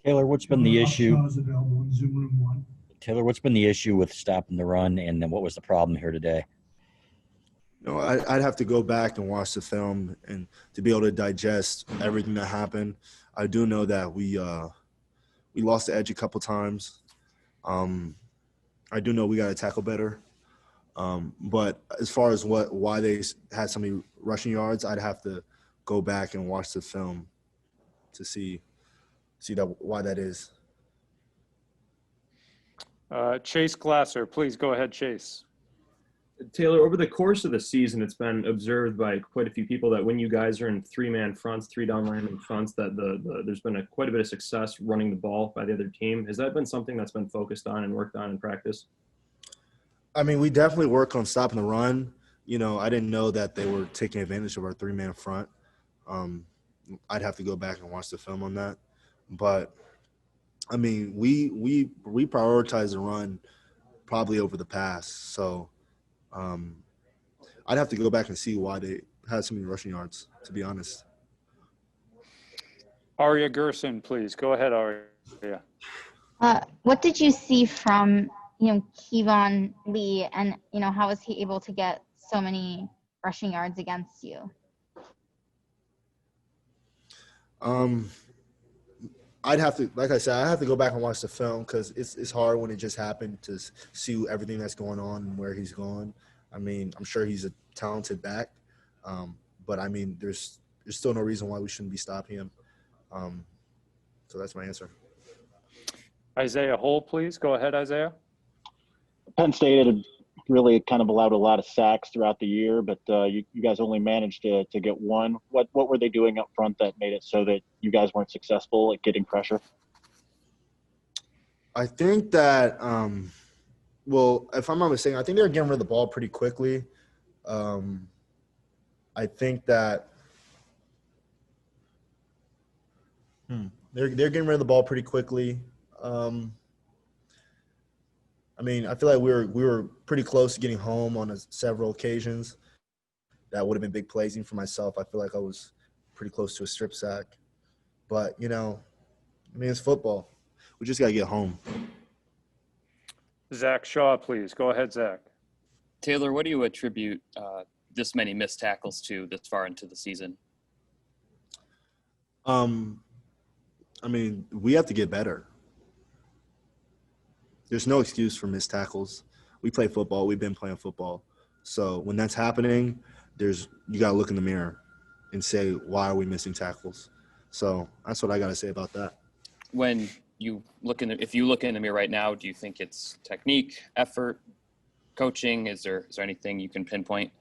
Taylor, what's been the issue? Upshaw is available in Zoom Room 1. Taylor, what's been the issue with stopping the run, and then what was the problem here today? No, I'd have to go back and watch the film and to be able to digest everything that happened. I do know that we lost the edge a couple times. I do know we got to tackle better. But as far as why they had so many rushing yards, I'd have to go back and watch the film to see why that is. Chase Glasser, please go ahead, Chase. Taylor, over the course of the season, it's been observed by quite a few people that when you guys are in three-man fronts, three-down lineman fronts, that there's been quite a bit of success running the ball by the other team. Has that been something that's been focused on and worked on in practice? I mean, we definitely work on stopping the run. You know, I didn't know that they were taking advantage of our three-man front. I'd have to go back and watch the film on that. But, I mean, we prioritize the run probably over the pass. So, I'd have to go back and see why they had so many rushing yards, to be honest. Arya Gerson, please. Go ahead, Arya. What did you see from, Kevon Lee, and, how was he able to get so many rushing yards against you? I'd have to, like I said, I have to go back and watch the film because it's hard when it just happened to see everything that's going on and where he's going. I mean, I'm sure he's a talented back, but I mean, there's still no reason why we shouldn't be stopping him. So that's my answer. Isaiah Hole, please. Go ahead, Isaiah. Penn State had really kind of allowed a lot of sacks throughout the year, but you guys only managed to get one. What were they doing up front that made it so that you guys weren't successful at getting pressure? I think that, well, if I'm not mistaken, I think they're getting rid of the ball pretty quickly. I think that they're getting rid of the ball pretty quickly. I mean, I feel like we were pretty close to getting home on several occasions. That would have been big plays. Even for myself, I feel like I was pretty close to a strip sack. But, I mean, it's football. We just got to get home. Zach Shaw, please. Go ahead, Zach. Taylor, what do you attribute this many missed tackles to this far into the season? I mean, we have to get better. There's no excuse for missed tackles. We play football. We've been playing football. So when that's happening, you got to look in the mirror and say, why are we missing tackles? So that's what I got to say about that. When you if you look in the mirror right now, do you think it's technique, effort, coaching? Is there anything you can pinpoint?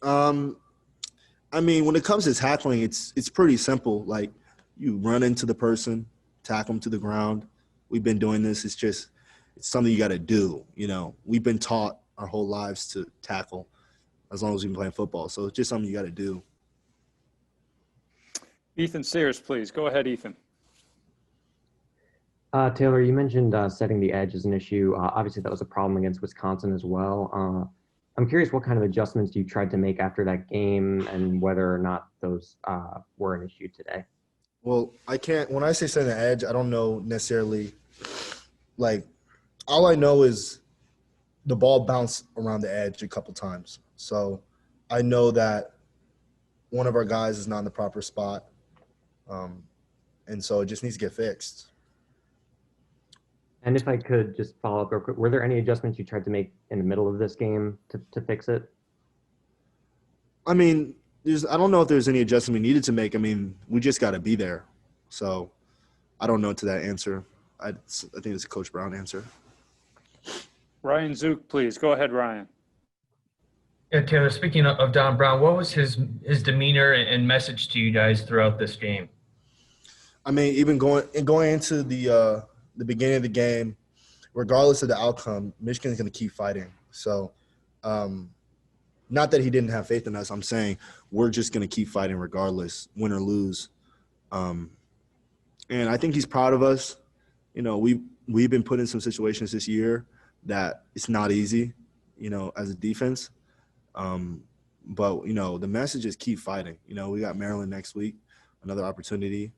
I mean, when it comes to tackling, it's pretty simple. Like, you run into the person, tackle them to the ground. We've been doing this. It's something you got to do. We've been taught our whole lives to tackle as long as we've been playing football. So it's just something you got to do. Ethan Sears, please. Go ahead, Ethan. Taylor, you mentioned setting the edge as an issue. Obviously, that was a problem against Wisconsin as well. I'm curious what kind of adjustments you tried to make after that game and whether or not those were an issue today. Well, when I say setting the edge, I don't know necessarily, like, all I know is the ball bounced around the edge a couple times. So I know that one of our guys is not in the proper spot. And so it just needs to get fixed. And if I could just follow up real quick, were there any adjustments you tried to make in the middle of this game to fix it? I mean, I don't know if there's any adjustment we needed to make. I mean, we just got to be there. So I don't know to that answer. I think it's a Coach Brown answer. Ryan Zook, please. Go ahead, Ryan. Yeah, Taylor, speaking of Don Brown, what was his demeanor and message to you guys throughout this game? I mean, even going into the beginning of the game, regardless of the outcome, Michigan's going to keep fighting. So not that he didn't have faith in us. I'm saying we're just going to keep fighting regardless, win or lose. And I think he's proud of us. We've been put in some situations this year that it's not easy, as a defense. But, the message is keep fighting. We got Maryland next week, another opportunity.